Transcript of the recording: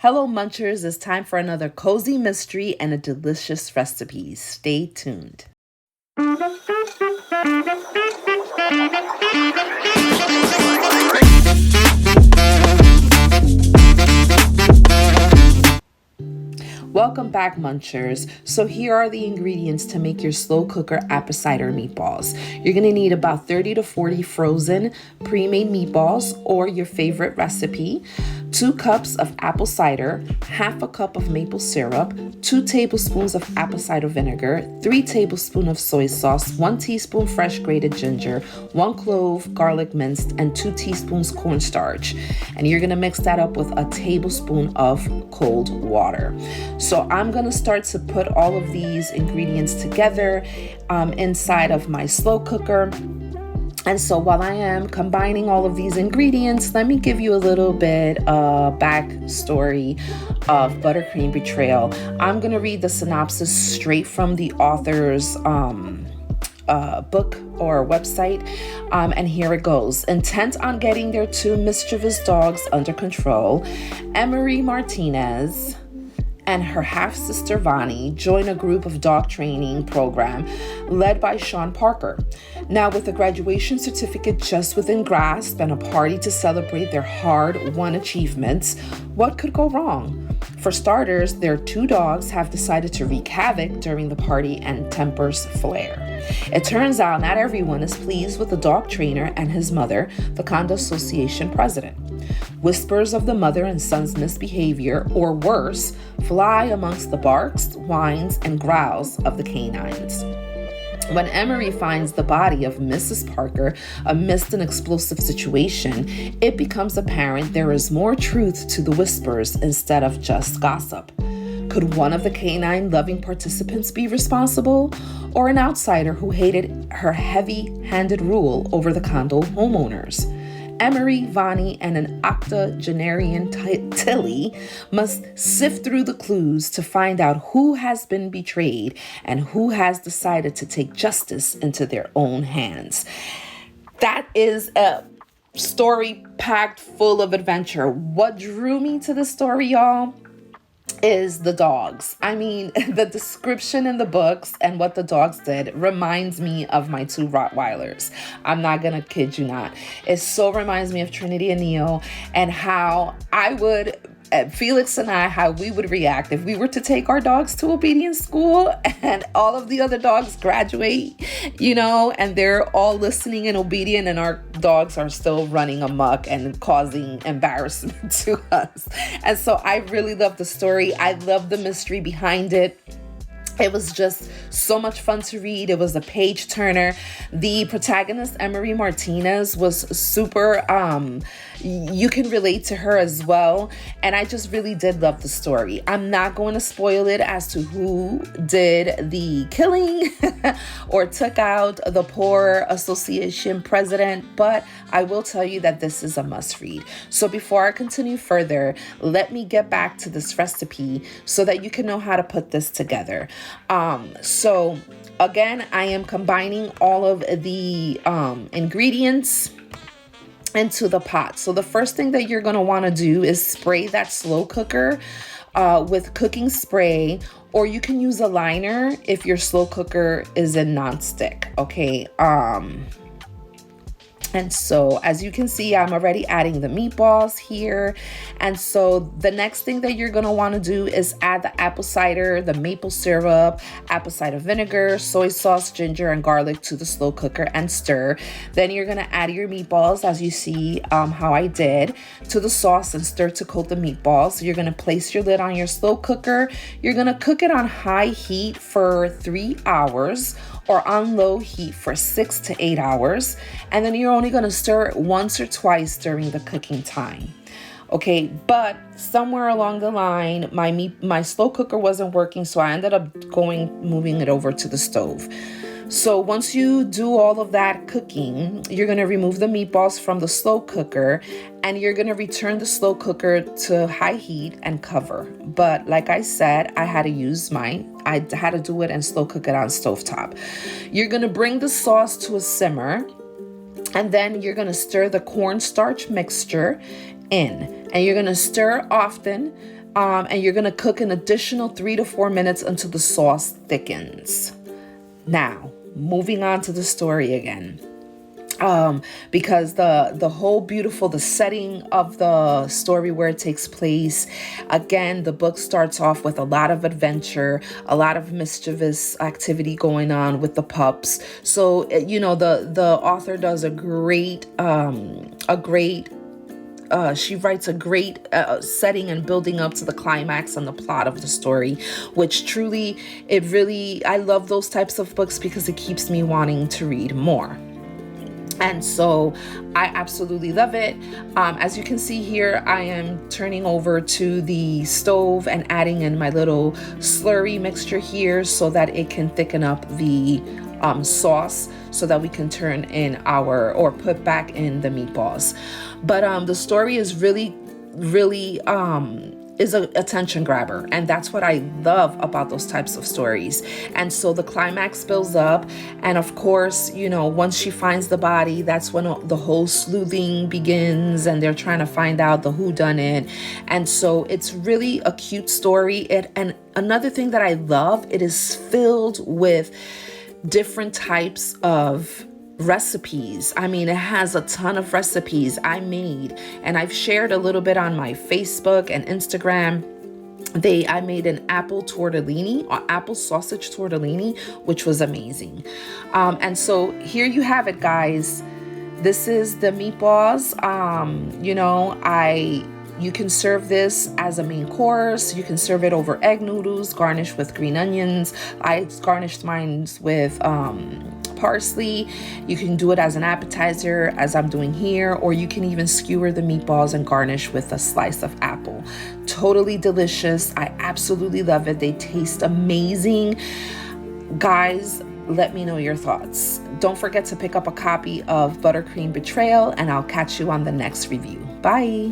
Hello, Munchers. It's time for another cozy mystery and a delicious recipe. Stay tuned. Welcome back, Munchers. So here are the ingredients to make your slow cooker apple cider meatballs. You're going to need about 30 to 40 frozen pre-made meatballs or your favorite recipe, 2 cups of apple cider, half a cup of maple syrup, 2 tablespoons of apple cider vinegar, 3 tablespoons of soy sauce, 1 teaspoon fresh grated ginger, 1 clove garlic minced, and 2 teaspoons cornstarch. And you're going to mix that up with a tablespoon of cold water. So I'm going to start to put all of these ingredients together inside of my slow cooker. And so while I am combining all of these ingredients, let me give you a little bit of backstory of Buttercream Betrayal. I'm going to read the synopsis straight from the author's book or website. And here it goes. Intent on getting their 2 mischievous dogs under control, Emery Martinez and her half-sister Vonnie join a group of dog training program led by Sean Parker. Now, with a graduation certificate just within grasp and a party to celebrate their hard-won achievements, what could go wrong? For starters, their 2 dogs have decided to wreak havoc during the party and tempers flare. It turns out not everyone is pleased with the dog trainer and his mother, the condo association president. Whispers of the mother and son's misbehavior, or worse, fly amongst the barks, whines, and growls of the canines. When Emery finds the body of Mrs. Parker amidst an explosive situation, it becomes apparent there is more truth to the whispers instead of just gossip. Could one of the canine-loving participants be responsible, or an outsider who hated her heavy-handed rule over the condo homeowners? Emery, Vonnie, and an octogenarian Tilly must sift through the clues to find out who has been betrayed and who has decided to take justice into their own hands. That is a story packed full of adventure. What drew me to the story, y'all, is the dogs. I mean, the description in the books and what the dogs did reminds me of my 2 Rottweilers. I'm not gonna kid you not. It so reminds me of Trinity and Neo and how I would, Felix and I, how we would react if we were to take our dogs to obedience school and all of the other dogs graduate, and they're all listening and obedient and our dogs are still running amok and causing embarrassment to us. And so I really love the story. I love the mystery behind it. It was just so much fun to read. It was a page turner. The protagonist, Emery Martinez, was super, you can relate to her as well. And I just really did love the story. I'm not going to spoil it as to who did the killing or took out the poor association president, but I will tell you that this is a must read. So before I continue further, let me get back to this recipe so that you can know how to put this together. So again, I am combining all of the ingredients into the pot. So the first thing that you're going to want to do is spray that slow cooker with cooking spray, or you can use a liner if your slow cooker is in nonstick. Okay. And so as you can see, I'm already adding the meatballs here. And so the next thing that you're going to want to do is add the apple cider, the maple syrup, apple cider vinegar, soy sauce, ginger, and garlic to the slow cooker and stir. Then you're going to add your meatballs, as you see how I did, to the sauce and stir to coat the meatballs. You're going to place your lid on your slow cooker. You're going to cook it on high heat for 3 hours or on low heat for 6 to 8 hours. And then you're only going to stir it once or twice during the cooking time. Okay, but somewhere along the line, my slow cooker wasn't working, so I ended up moving it over to the stove. So once you do all of that cooking, you're going to remove the meatballs from the slow cooker and you're going to return the slow cooker to high heat and cover. But like I said, I had to use mine. I had to do it and slow cook it on stovetop. You're going to bring the sauce to a simmer and then you're going to stir the cornstarch mixture in and you're going to stir often And you're going to cook an additional 3 to 4 minutes until the sauce thickens. Now, moving on to the story again. Because the whole beautiful, the setting of the story where it takes place, again, the book starts off with a lot of adventure, a lot of mischievous activity going on with the pups. So, you know, the author does she writes a great setting and building up to the climax and the plot of the story, which truly, I love those types of books because it keeps me wanting to read more. And so I absolutely love it. As you can see here, I am turning over to the stove and adding in my little slurry mixture here so that it can thicken up the sauce so that we can turn in put back in the meatballs. But the story is really is an attention grabber, and that's what I love about those types of stories. And so the climax builds up, and of course, you know, once she finds the body, that's when the whole sleuthing begins, and they're trying to find out the whodunit. And so it's really a cute story. And another thing that I love, it is filled with different types of recipes. I mean, it has a ton of recipes I made, and I've shared a little bit on my Facebook and Instagram. I made an apple tortellini or apple sausage tortellini, which was amazing. And so here you have it, guys. This is the meatballs. You know, you can serve this as a main course. You can serve it over egg noodles, garnished with green onions. I garnished mine with parsley. You can do it as an appetizer, as I'm doing here, or you can even skewer the meatballs and garnish with a slice of apple. Totally delicious. I absolutely love it. They taste amazing. Guys, let me know your thoughts. Don't forget to pick up a copy of Buttercream Betrayal, and I'll catch you on the next review. Bye.